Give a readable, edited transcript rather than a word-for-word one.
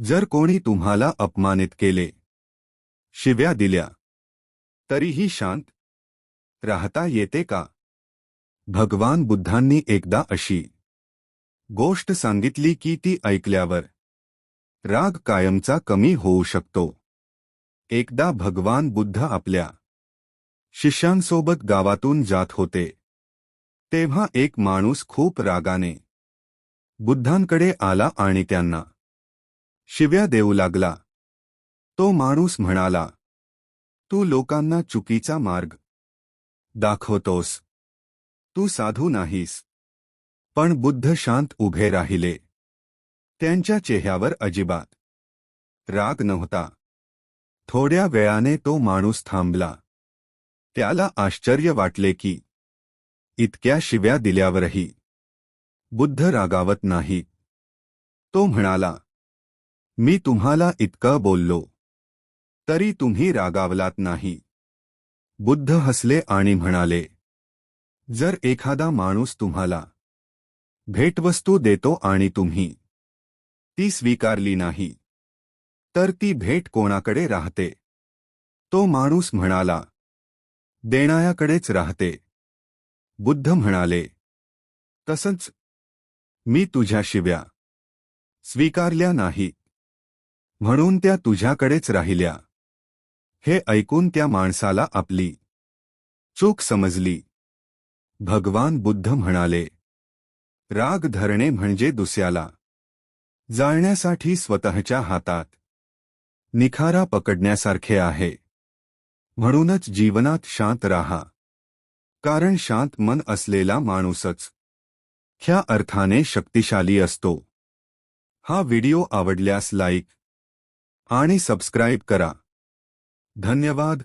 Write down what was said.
जर कोणी तुम्हाला अपमानित केले, शिव्या दिल्या, तरीही शांत राहता येते का? भगवान बुद्धांनी एकदा अशी गोष्ट सांगितली की ती ऐकल्यावर राग कायमचा कमी होऊ शकतो. एकदा भगवान बुद्ध आपल्या शिष्यांसोबत गावातून जात होते. तेव्हा एक माणूस खूप रागाने बुद्धांकडे आला आणि त्यांना शिव्या देऊ लागला. तो माणूस म्हणाला, तू लोकांना चुकीचा मार्ग दाखवतोस. तू साधू नाहीस. पण बुद्ध शांत उभे राहिले. त्यांच्या चेहऱ्यावर अजिबात राग नव्हता. थोड्या वेळाने तो माणूस थांबला. त्याला आश्चर्य वाटले की इतक्या शिव्या दिल्यावरही बुद्ध रागावत नाहीत. तो म्हणाला, मी तुम्हाला इतकं बोललो, तरी तुम्ही रागावलात नाही. बुद्ध हसले आणि म्हणाले, जर एखादा माणूस तुम्हाला भेटवस्तू देतो आणि तुम्ही ती स्वीकारली नाही, तर ती भेट कोणाकडे राहते? तो माणूस म्हणाला, देणाऱ्याकडेच राहते. बुद्ध म्हणाले, तसंच मी तुझ्या शिव्या स्वीकारल्या नाहीत, म्हणून त्या तुझ्याकडेच राहिल्या. हे ऐकून त्या माणसाला आपली चूक समजली. भगवान बुद्ध म्हणाले, राग धरणे म्हणजे दुसऱ्याला जाळण्यासाठी स्वतःच्या हातात निखारा पकडण्यासारखे आहे. म्हणूनच जीवनात शांत राहा, कारण शांत मन असलेला माणूसच ह्या अर्थाने शक्तिशाली असतो. हा व्हिडिओ आवडल्यास लाईक आणि सबस्क्राईब करा. धन्यवाद.